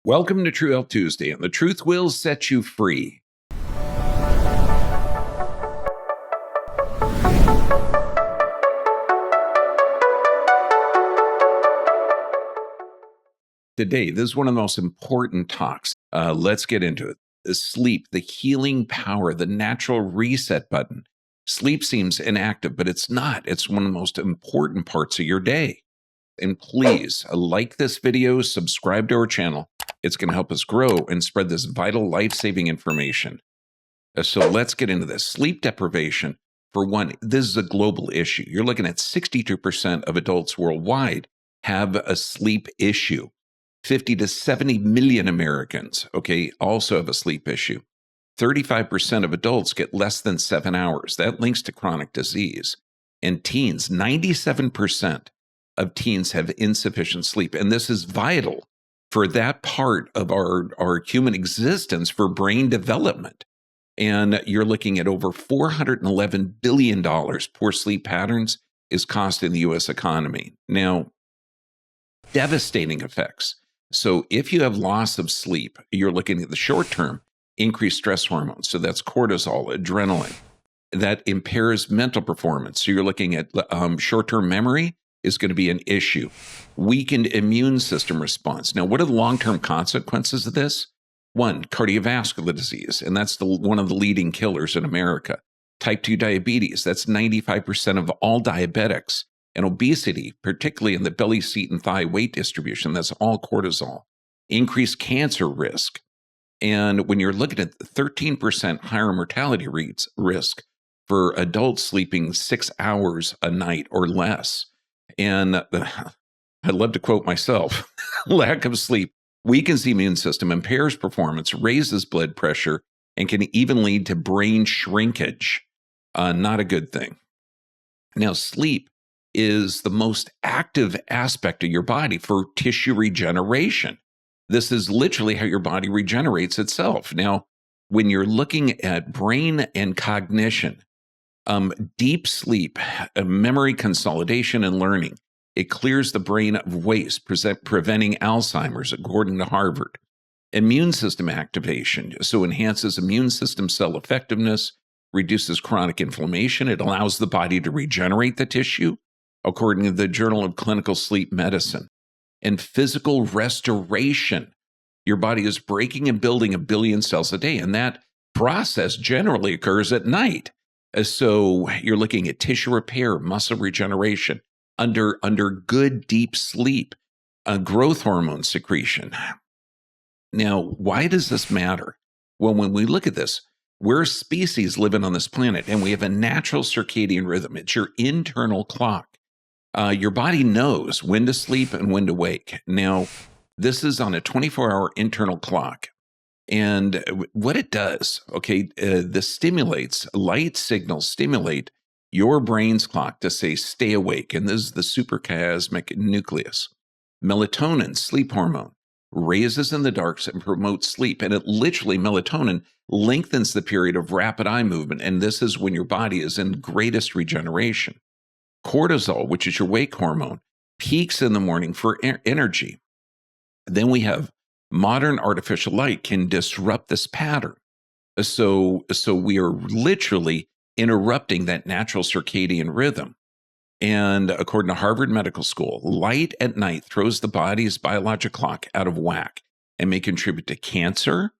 Welcome to True Health Tuesday, and the truth will set you free. Today, this is one of the most important talks. Let's get into it. The sleep, the healing power, the natural reset button. Sleep seems inactive, but it's not. It's one of the most important parts of your day. And please like this video, subscribe to our channel. It's going to help us grow and spread this vital life-saving information. So let's get into this. Sleep deprivation, for one, this is a global issue. You're looking at 62% of adults worldwide have a sleep issue. 50 to 70 million Americans, also have a sleep issue. 35% of adults get less than 7 hours. That links to chronic disease. And teens, 97% of teens have insufficient sleep. And this is vital for that part of our human existence for brain development. And you're looking at over $411 billion poor sleep patterns is costing the U.S. economy. Now, devastating effects. So if you have loss of sleep, you're looking at the short term, increased stress hormones. So that's cortisol, adrenaline. That impairs mental performance. So you're looking at short-term memory is going to be an issue. Weakened immune system response. Now, what are the long-term consequences of this? One, cardiovascular disease, and that's one of the leading killers in America. Type 2 diabetes, that's 95% of all diabetics. And obesity, particularly in the belly, seat, and thigh weight distribution, that's all cortisol. Increased cancer risk. And when you're looking at 13% higher mortality risk for adults sleeping 6 hours a night or less. And I love to quote myself, lack of sleep weakens the immune system, impairs performance, raises blood pressure, and can even lead to brain shrinkage. Not a good thing. Now, sleep is the most active aspect of your body for tissue regeneration. This is literally how your body regenerates itself. Now, when you're looking at brain and cognition, deep sleep, memory consolidation and learning, it clears the brain of waste, preventing Alzheimer's, according to Harvard. Immune system activation, so enhances immune system cell effectiveness, reduces chronic inflammation. It allows the body to regenerate the tissue, according to the Journal of Clinical Sleep Medicine. And physical restoration. Your body is breaking and building 1 billion cells a day, and that process generally occurs at night. So you're looking at tissue repair, muscle regeneration, under good deep sleep, growth hormone secretion. Now, why does this matter? Well, when we look at this, we're a species living on this planet, and we have a natural circadian rhythm. It's your internal clock. Your body knows when to sleep and when to wake. Now, this is on a 24-hour internal clock. And what it does, the light signals stimulate your brain's clock to say, stay awake. And this is the suprachiasmatic nucleus. Melatonin, sleep hormone, raises in the darks and promotes sleep. And melatonin lengthens the period of rapid eye movement. And this is when your body is in greatest regeneration. Cortisol, which is your wake hormone, peaks in the morning for energy. Then we have modern artificial light can disrupt this pattern. So we are literally interrupting that natural circadian rhythm. And according to Harvard Medical School, light at night throws the body's biological clock out of whack and may contribute to cancer,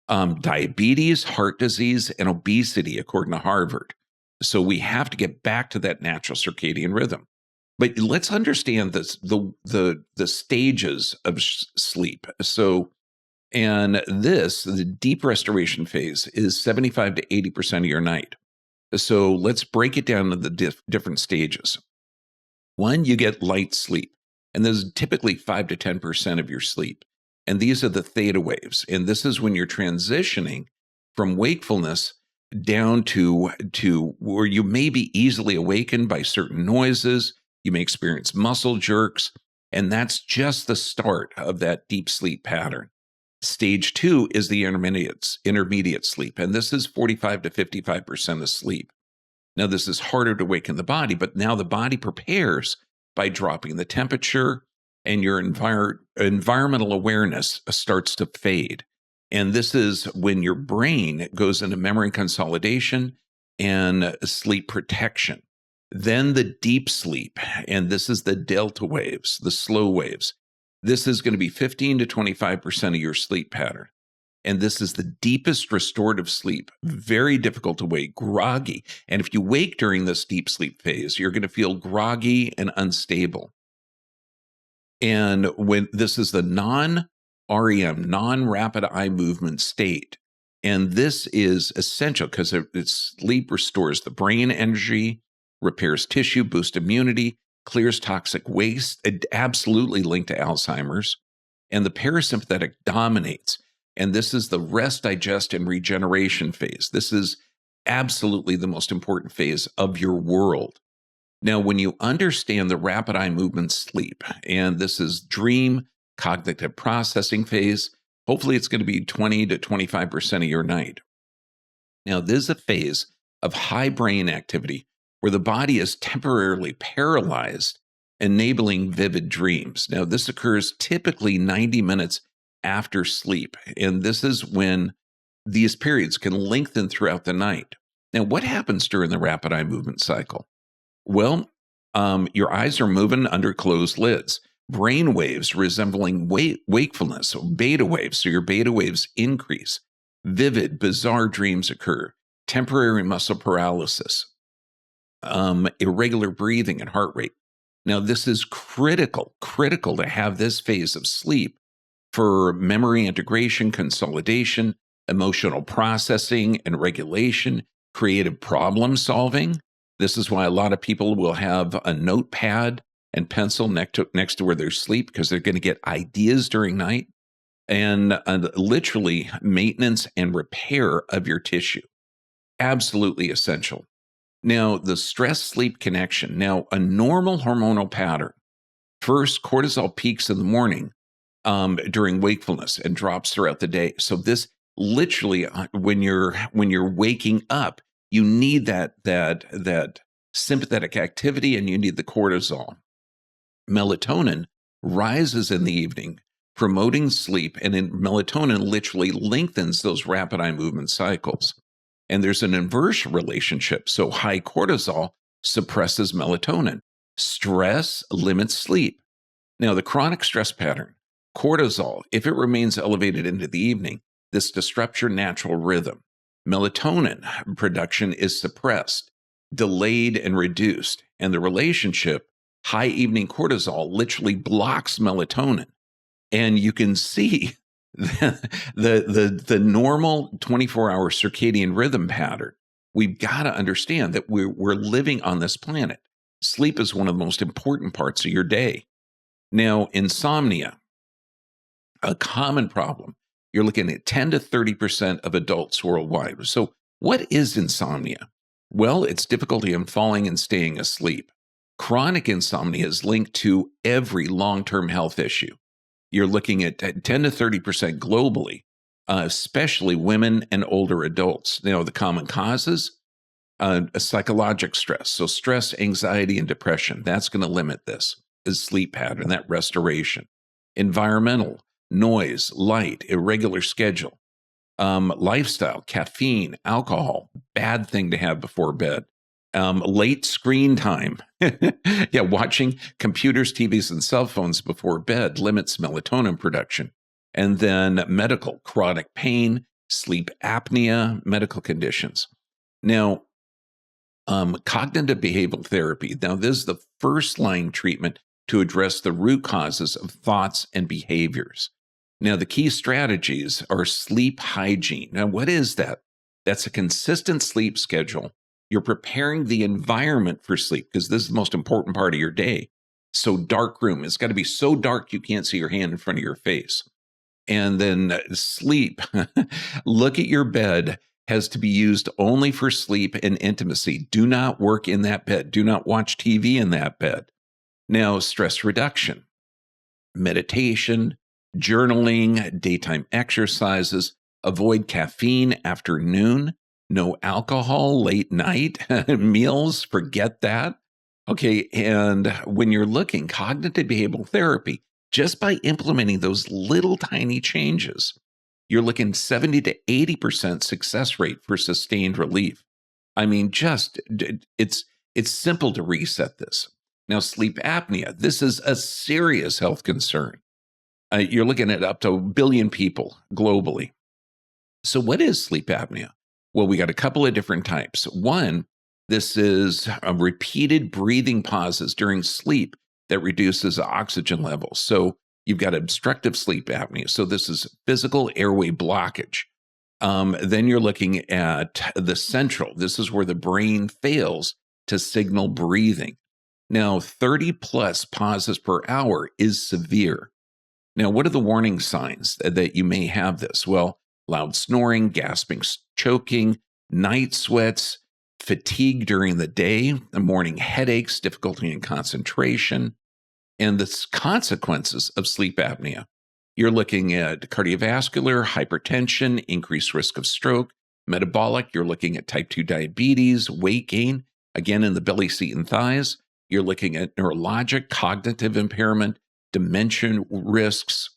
diabetes, heart disease, and obesity, according to Harvard. So we have to get back to that natural circadian rhythm. But let's understand this, the stages of sleep. The deep restoration phase is 75 to 80% of your night. So let's break it down into the different stages. One, you get light sleep, and this is typically 5 to 10% of your sleep. And these are the theta waves. And this is when you're transitioning from wakefulness down to where you may be easily awakened by certain noises. You may experience muscle jerks, and that's just the start of that deep sleep pattern. Stage 2 is the intermediate sleep, and this is 45 to 55% of sleep. Now, this is harder to awaken the body, but now the body prepares by dropping the temperature, and your environmental awareness starts to fade. And this is when your brain goes into memory consolidation and sleep protection. Then the deep sleep, and this is the delta waves, the slow waves. This is going to be 15 to 25% of your sleep pattern. And this is the deepest restorative sleep, very difficult to wake, groggy. And if you wake during this deep sleep phase, you're going to feel groggy and unstable. And when this is the non-REM, non-rapid eye movement state, and this is essential because sleep restores the brain energy, repairs tissue, boosts immunity, clears toxic waste, absolutely linked to Alzheimer's, and the parasympathetic dominates. And this is the rest, digest, and regeneration phase. This is absolutely the most important phase of your world. Now, when you understand the rapid eye movement sleep, and this is dream, cognitive processing phase, hopefully it's going to be 20 to 25% of your night. Now, this is a phase of high brain activity where the body is temporarily paralyzed, enabling vivid dreams. Now, this occurs typically 90 minutes after sleep, and this is when these periods can lengthen throughout the night. Now, what happens during the rapid eye movement cycle? Well, your eyes are moving under closed lids. Brain waves resembling wakefulness, so beta waves, so your beta waves increase. Vivid, bizarre dreams occur. Temporary muscle paralysis. Irregular breathing and heart rate. Now, this is critical to have this phase of sleep for memory integration, consolidation, emotional processing and regulation, creative problem solving. This is why a lot of people will have a notepad and pencil next to where they sleep, because they're going to get ideas during night, and literally maintenance and repair of your tissue. Absolutely essential. Now, the stress-sleep connection. Now, a normal hormonal pattern. First, cortisol peaks in the morning during wakefulness and drops throughout the day. So this literally, when you're waking up, you need that sympathetic activity, and you need the cortisol. Melatonin rises in the evening, promoting sleep, and melatonin literally lengthens those rapid eye movement cycles. And there's an inverse relationship. So high cortisol suppresses melatonin. Stress limits sleep. Now, the chronic stress pattern, cortisol, if it remains elevated into the evening, this disrupts your natural rhythm. Melatonin production is suppressed, delayed, and reduced. And the relationship, high evening cortisol, literally blocks melatonin. And you can see the normal 24-hour circadian rhythm pattern. We've got to understand that we're living on this planet. Sleep is one of the most important parts of your day. Now, insomnia, a common problem. You're looking at 10 to 30% of adults worldwide. So what is insomnia? Well, it's difficulty in falling and staying asleep. Chronic insomnia is linked to every long-term health issue. You're looking at 10 to 30% globally, especially women and older adults. Now, the common causes, psychological stress. So stress, anxiety, and depression, that's going to limit this. Is sleep pattern, that restoration. Environmental, noise, light, irregular schedule. Lifestyle, caffeine, alcohol, bad thing to have before bed. Late screen time. Yeah, watching computers, TVs, and cell phones before bed limits melatonin production. And then medical, chronic pain, sleep apnea, medical conditions. Now, cognitive behavioral therapy. Now, this is the first line treatment to address the root causes of thoughts and behaviors. Now, the key strategies are sleep hygiene. Now, what is that? That's a consistent sleep schedule. You're preparing the environment for sleep, because this is the most important part of your day. So dark room, it's got to be so dark you can't see your hand in front of your face. And then sleep. Look at your bed, has to be used only for sleep and intimacy. Do not work in that bed. Do not watch TV in that bed. Now, stress reduction, meditation, journaling, daytime exercises, avoid caffeine after noon, no alcohol late night, meals, forget that. Okay, and when you're looking, cognitive behavioral therapy, Just by implementing those little tiny changes, you're looking 70 to 80% success rate for sustained relief. I mean, it's simple to reset this. Now, sleep apnea, this is a serious health concern. You're looking at up to 1 billion people globally. So what is sleep apnea? Well, we got a couple of different types. One, this is repeated breathing pauses during sleep that reduces oxygen levels. So you've got obstructive sleep apnea. So this is physical airway blockage. Then you're looking at the central. This is where the brain fails to signal breathing. Now, 30 plus pauses per hour is severe. Now, what are the warning signs that you may have this? Well, loud snoring, gasping, choking, night sweats, fatigue during the day, morning headaches, difficulty in concentration, and the consequences of sleep apnea. You're looking at cardiovascular, hypertension, increased risk of stroke, metabolic. You're looking at type 2 diabetes, weight gain, again in the belly, seat, and thighs. You're looking at neurologic, cognitive impairment, dementia risks,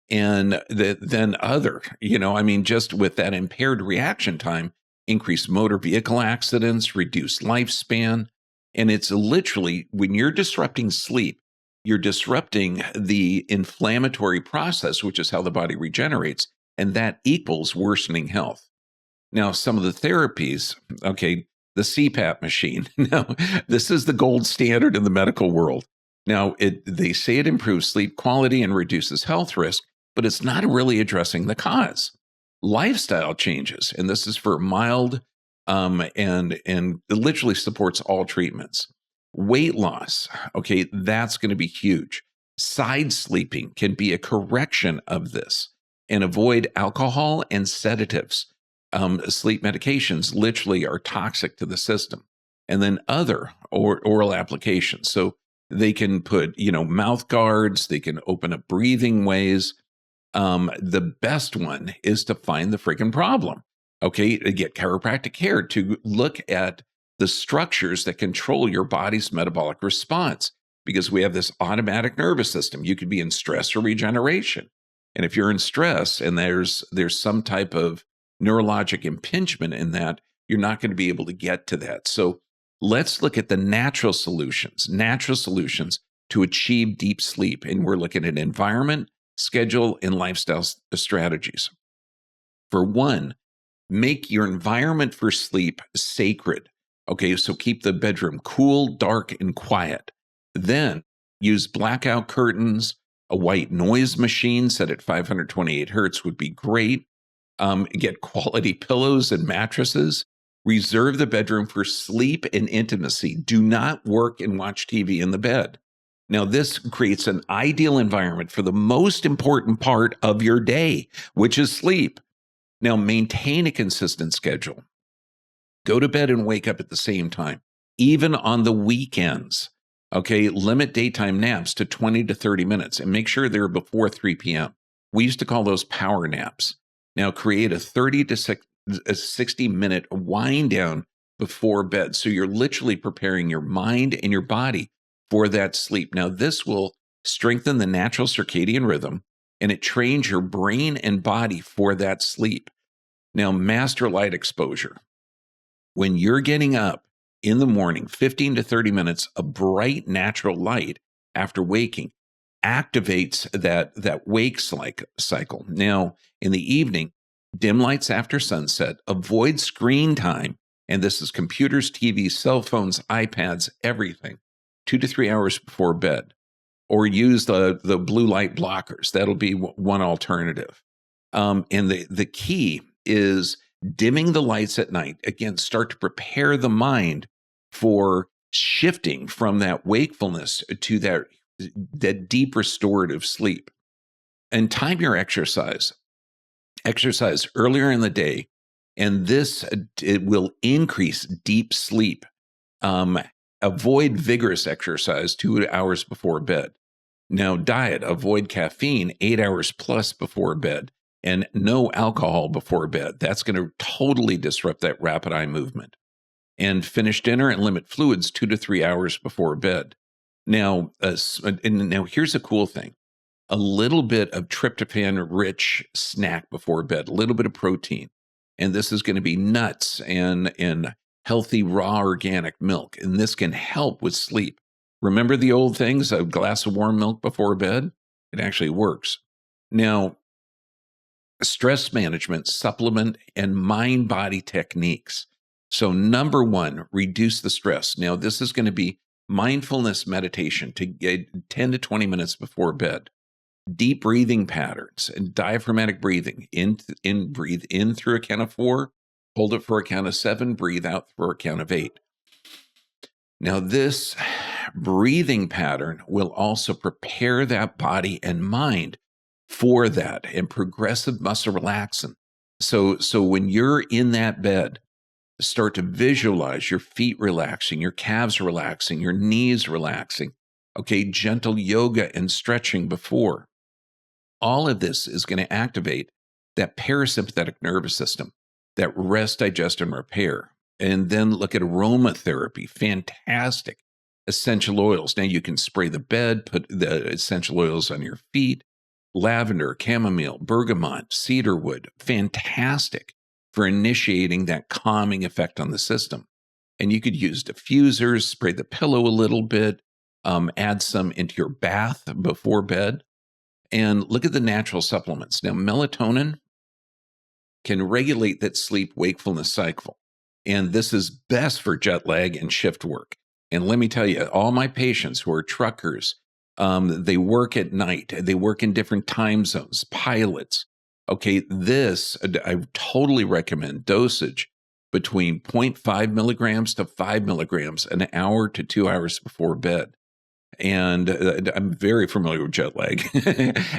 and then other, just with that impaired reaction time, increased motor vehicle accidents, reduced lifespan. And it's literally, when you're disrupting sleep, you're disrupting the inflammatory process, which is how the body regenerates, and that equals worsening health. Now, some of the therapies, okay, the CPAP machine. Now, this is the gold standard in the medical world. Now, they say it improves sleep quality and reduces health risk, but it's not really addressing the cause. Lifestyle changes, and this is for mild and it literally supports all treatments. Weight loss, okay, that's going to be huge. Side sleeping can be a correction of this, and avoid alcohol and sedatives. Sleep medications literally are toxic to the system. And then other oral applications. So they can put, mouth guards, they can open up breathing ways. The best one is to find the freaking problem. Okay, to get chiropractic care, to look at the structures that control your body's metabolic response, because we have this automatic nervous system. You could be in stress or regeneration. And if you're in stress and there's some type of neurologic impingement in that, you're not going to be able to get to that. So let's look at the natural solutions to achieve deep sleep. And we're looking at environment, schedule, and lifestyle strategies. For one, make your environment for sleep sacred. Okay, so keep the bedroom cool, dark, and quiet. Then use blackout curtains. A white noise machine set at 528 hertz would be great. Get quality pillows and mattresses. Reserve the bedroom for sleep and intimacy. Do not work and watch TV in the bed. Now, this creates an ideal environment for the most important part of your day, which is sleep. Now, maintain a consistent schedule. Go to bed and wake up at the same time, even on the weekends. Okay, limit daytime naps to 20 to 30 minutes and make sure they're before 3 p.m. We used to call those power naps. Now, create a 30 to 60-minute wind down before bed. So you're literally preparing your mind and your body for that sleep. Now, this will strengthen the natural circadian rhythm, and it trains your brain and body for that sleep. Now, master light exposure. When you're getting up in the morning, 15 to 30 minutes of bright natural light after waking activates that wake cycle. Now, in the evening, dim lights after sunset, avoid screen time, and this is computers, TVs, cell phones, iPads, everything, 2 to 3 hours before bed, or use the blue light blockers. That'll be one alternative. And the key is dimming the lights at night. Again, start to prepare the mind for shifting from that wakefulness to that deep restorative sleep. And time your exercise. Exercise earlier in the day, and it will increase deep sleep. Avoid vigorous exercise 2 hours before bed. Now, diet, avoid caffeine 8 hours plus before bed, and no alcohol before bed. That's going to totally disrupt that rapid eye movement. And finish dinner and limit fluids 2 to 3 hours before bed. Now, and now here's a cool thing. A little bit of tryptophan-rich snack before bed, a little bit of protein. And this is going to be nuts and healthy raw organic milk. And this can help with sleep. Remember the old things, a glass of warm milk before bed? It actually works. Now, stress management, supplement, and mind-body techniques. So number one, reduce the stress. Now, this is going to be mindfulness meditation to get 10 to 20 minutes before bed. Deep breathing patterns and diaphragmatic breathing. Breathe in through a count of 4, hold it for a count of 7, breathe out for a count of 8. Now, this breathing pattern will also prepare that body and mind for that, and progressive muscle relaxant. So when you're in that bed, start to visualize your feet relaxing, your calves relaxing, your knees relaxing. Okay, gentle yoga and stretching before. All of this is going to activate that parasympathetic nervous system, that rest, digest, and repair. And then look at aromatherapy, fantastic. Essential oils. Now you can spray the bed, put the essential oils on your feet. Lavender, chamomile, bergamot, cedarwood, fantastic for initiating that calming effect on the system. And you could use diffusers, spray the pillow a little bit, add some into your bath before bed. And look at the natural supplements. Now, melatonin can regulate that sleep wakefulness cycle. And this is best for jet lag and shift work. And let me tell you, all my patients who are truckers, they work at night, they work in different time zones, pilots. Okay, this, I totally recommend dosage between 0.5 milligrams to 5 milligrams an hour to 2 hours before bed. And I'm very familiar with jet lag.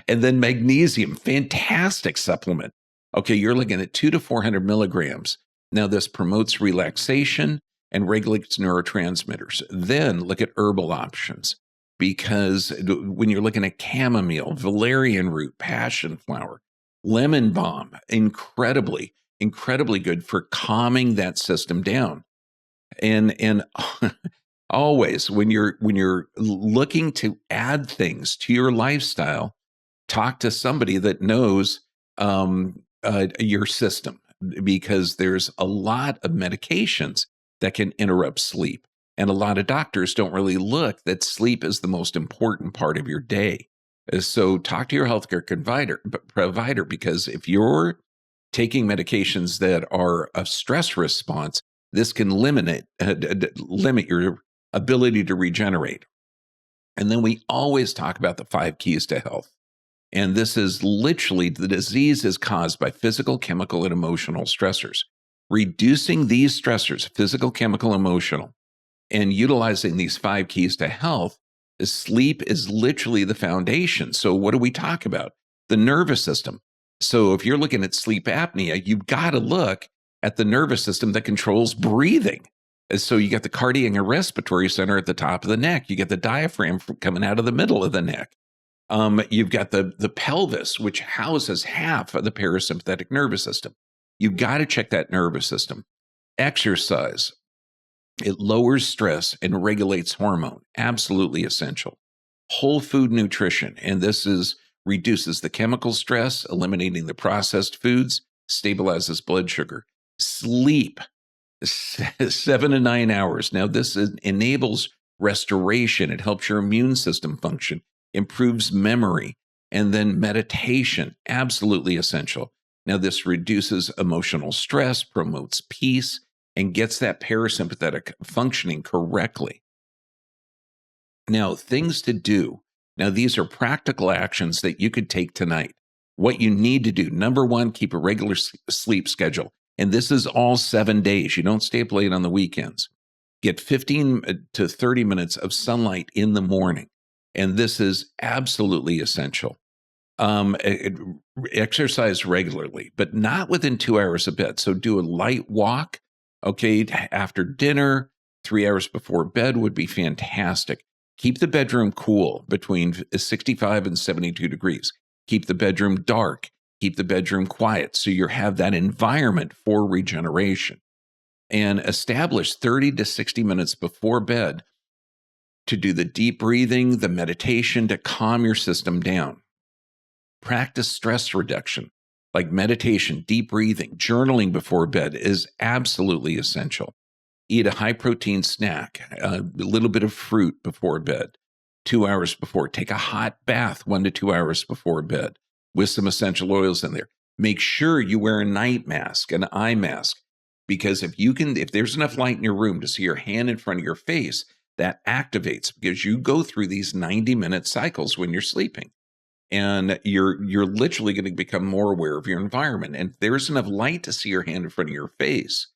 And then magnesium, fantastic supplement. Okay, you're looking at 200 to 400 milligrams. Now, this promotes relaxation and regulates neurotransmitters. Then look at herbal options, because when you're looking at chamomile, valerian root, passion flower, lemon balm, incredibly good for calming that system down. And always when you're looking to add things to your lifestyle, talk to somebody that knows your system, because there's a lot of medications that can interrupt sleep. And a lot of doctors don't really look that sleep is the most important part of your day. So talk to your healthcare provider, because if you're taking medications that are a stress response, this can limit your ability to regenerate. And then we always talk about the 5 keys to health. And this is literally, the disease is caused by physical, chemical, and emotional stressors. Reducing these stressors, physical, chemical, emotional, and utilizing these 5 keys to health, sleep is literally the foundation. So what do we talk about? The nervous system. So if you're looking at sleep apnea, you've got to look at the nervous system that controls breathing. So you got the cardiac and respiratory center at the top of the neck. You get the diaphragm coming out of the middle of the neck. You've got the pelvis, which houses half of the parasympathetic nervous system. You've got to check that nervous system. Exercise. It lowers stress and regulates hormone. Absolutely essential. Whole food nutrition. And this reduces the chemical stress, eliminating the processed foods, stabilizes blood sugar. Sleep. 7 to 9 hours. Now, this enables restoration. It helps your immune system function, improves memory, and then meditation, absolutely essential. Now, this reduces emotional stress, promotes peace, and gets that parasympathetic functioning correctly. Now, things to do. Now, these are practical actions that you could take tonight. What you need to do. Number one, keep a regular sleep schedule. And this is all 7 days. You don't stay up late on the weekends. Get 15 to 30 minutes of sunlight in the morning. And this is absolutely essential. Exercise regularly, but not within 2 hours of bed. So do a light walk, okay, after dinner, 3 hours before bed would be fantastic. Keep the bedroom cool between 65 and 72 degrees. Keep the bedroom dark. Keep the bedroom quiet so you have that environment for regeneration. And establish 30 to 60 minutes before bed to do the deep breathing, the meditation to calm your system down. Practice stress reduction, like meditation, deep breathing, journaling before bed is absolutely essential. Eat a high protein snack, a little bit of fruit before bed, 2 hours before. Take a hot bath 1 to 2 hours before bed with some essential oils in there. Make sure you wear a night mask, an eye mask, because if there's enough light in your room to see your hand in front of your face, that activates because you go through these 90-minute cycles when you're sleeping. And you're literally going to become more aware of your environment. And if there's enough light to see your hand in front of your face,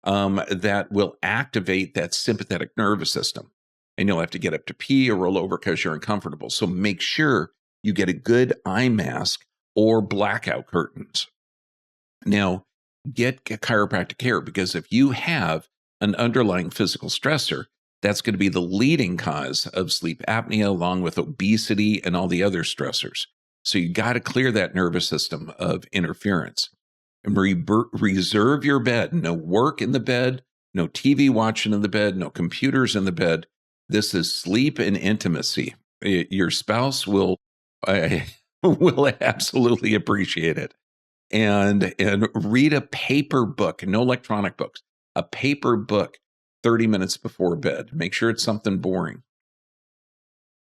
that will activate that sympathetic nervous system. And you'll have to get up to pee or roll over because you're uncomfortable. So make sure you get a good eye mask or blackout curtains. Now, get chiropractic care, because if you have an underlying physical stressor, that's going to be the leading cause of sleep apnea, along with obesity and all the other stressors. So you got to clear that nervous system of interference. And reserve your bed. No work in the bed, no TV watching in the bed, no computers in the bed. This is sleep and intimacy. Your spouse will absolutely appreciate it. And read a paper book, no electronic books, a paper book 30 minutes before bed. Make sure it's something boring.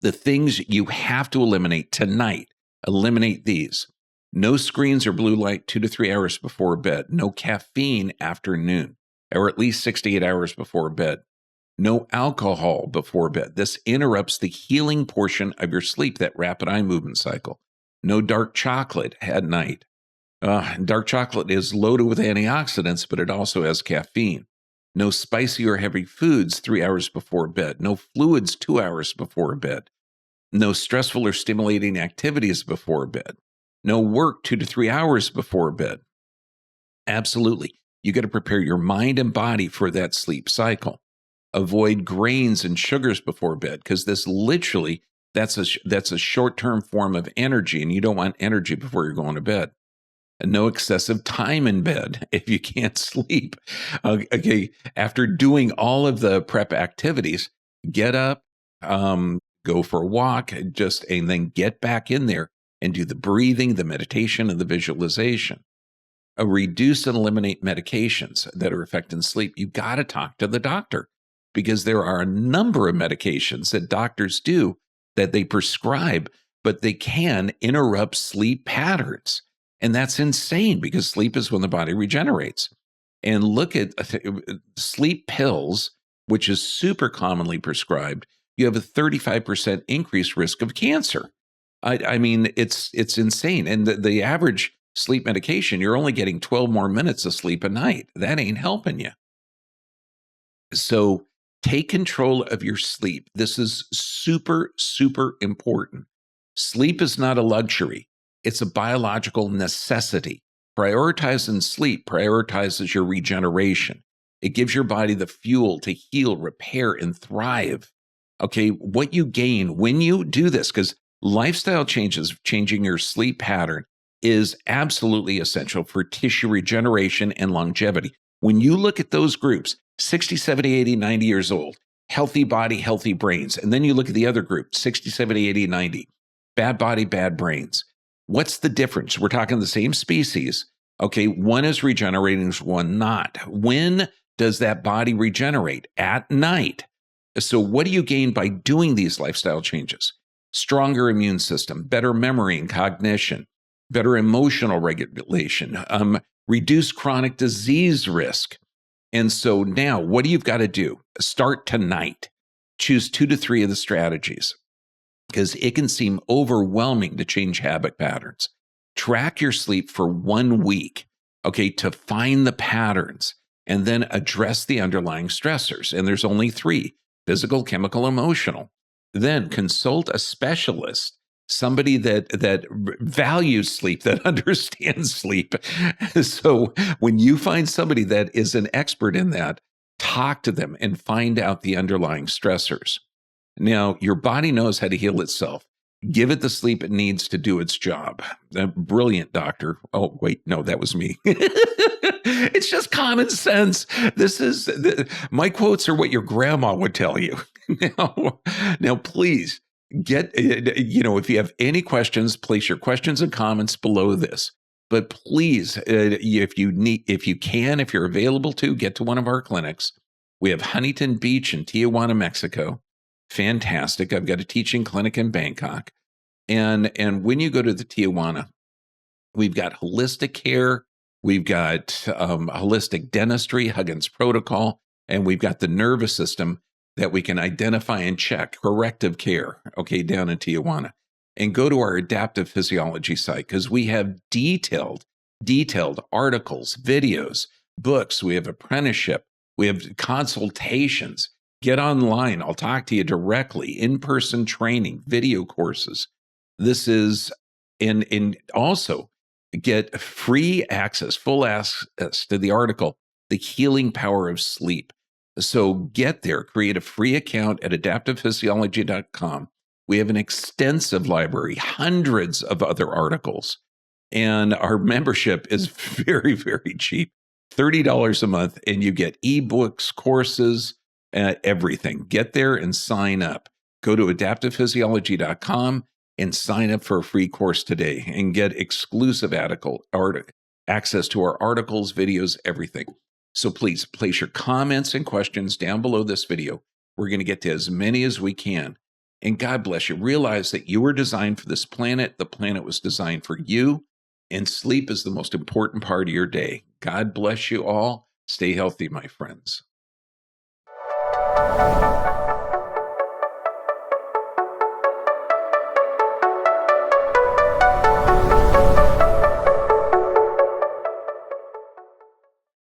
The things you have to eliminate tonight, eliminate these. No screens or blue light 2 to 3 hours before bed. No caffeine after noon, or at least 6 to 8 hours before bed. No alcohol before bed. This interrupts the healing portion of your sleep, that rapid eye movement cycle. No dark chocolate at night. Dark chocolate is loaded with antioxidants, but it also has caffeine. No spicy or heavy foods 3 hours before bed. No fluids 2 hours before bed. No stressful or stimulating activities before bed. No work 2 to 3 hours before bed. Absolutely. You got to prepare your mind and body for that sleep cycle. Avoid grains and sugars before bed, because this literally, that's a short-term form of energy, and you don't want energy before you're going to bed. And no excessive time in bed if you can't sleep. Okay, after doing all of the prep activities, get up, go for a walk, and then get back in there and do the breathing, the meditation, and the visualization. Reduce and eliminate medications that are affecting sleep. You got to talk to the doctor, because there are a number of medications that doctors do that they prescribe, but they can interrupt sleep patterns. And that's insane, because sleep is when the body regenerates. And look at sleep pills, which is super commonly prescribed. You have a 35% increased risk of cancer. I mean, it's insane. And the average sleep medication, you're only getting 12 more minutes of sleep a night. That ain't helping you. So take control of your sleep. This is super, super important. Sleep is not a luxury. It's a biological necessity. Prioritizing sleep prioritizes your regeneration. It gives your body the fuel to heal, repair, and thrive. Okay, what you gain when you do this, because lifestyle changes, changing your sleep pattern, is absolutely essential for tissue regeneration and longevity. When you look at those groups, 60, 70, 80, 90 years old, healthy body, healthy brains, and then you look at the other group, 60, 70, 80, 90, bad body, bad brains. What's the difference? We're talking the same species. Okay, one is regenerating, one not. When does that body regenerate? At night. So what do you gain by doing these lifestyle changes? Stronger immune system, better memory and cognition, better emotional regulation, reduce chronic disease risk. And so now what do you've got to do? Start tonight. Choose 2 to 3 of the strategies, because it can seem overwhelming to change habit patterns. Track your sleep for 1 week, okay, to find the patterns, and then address the underlying stressors. And there's only 3: physical, chemical, emotional. Then consult a specialist, somebody that values sleep, that understands sleep. So when you find somebody that is an expert in that, talk to them and find out the underlying stressors. Now, your body knows how to heal itself. Give it the sleep it needs to do its job. Brilliant, doctor. Oh, wait, no, that was me. It's just common sense. My quotes are what your grandma would tell you. Now, now, please get, if you have any questions, place your questions and comments below this. But please, if you're available to, get to one of our clinics. We have Huntington Beach in Tijuana, Mexico. Fantastic. I've got a teaching clinic in Bangkok. And when you go to the Tijuana, we've got holistic care, we've got holistic dentistry, Huggins protocol, and we've got the nervous system that we can identify and check, corrective care, okay, down in Tijuana. And go to our adaptive physiology site because we have detailed articles, videos, books. We have apprenticeship. We have consultations. Get online. I'll talk to you directly. In-person training, video courses. This is, and also get free access, full access to the article, The Healing Power of Sleep. So get there, create a free account at adaptivephysiology.com. We have an extensive library, hundreds of other articles, and our membership is very, very cheap, $30 a month, and you get ebooks, courses, everything. Get there and sign up. Go to adaptivephysiology.com and sign up for a free course today and get exclusive access to our articles, videos, everything. So please place your comments and questions down below this video. We're going to get to as many as we can. And God bless you. Realize that you were designed for this planet. The planet was designed for you. And sleep is the most important part of your day. God bless you all. Stay healthy, my friends.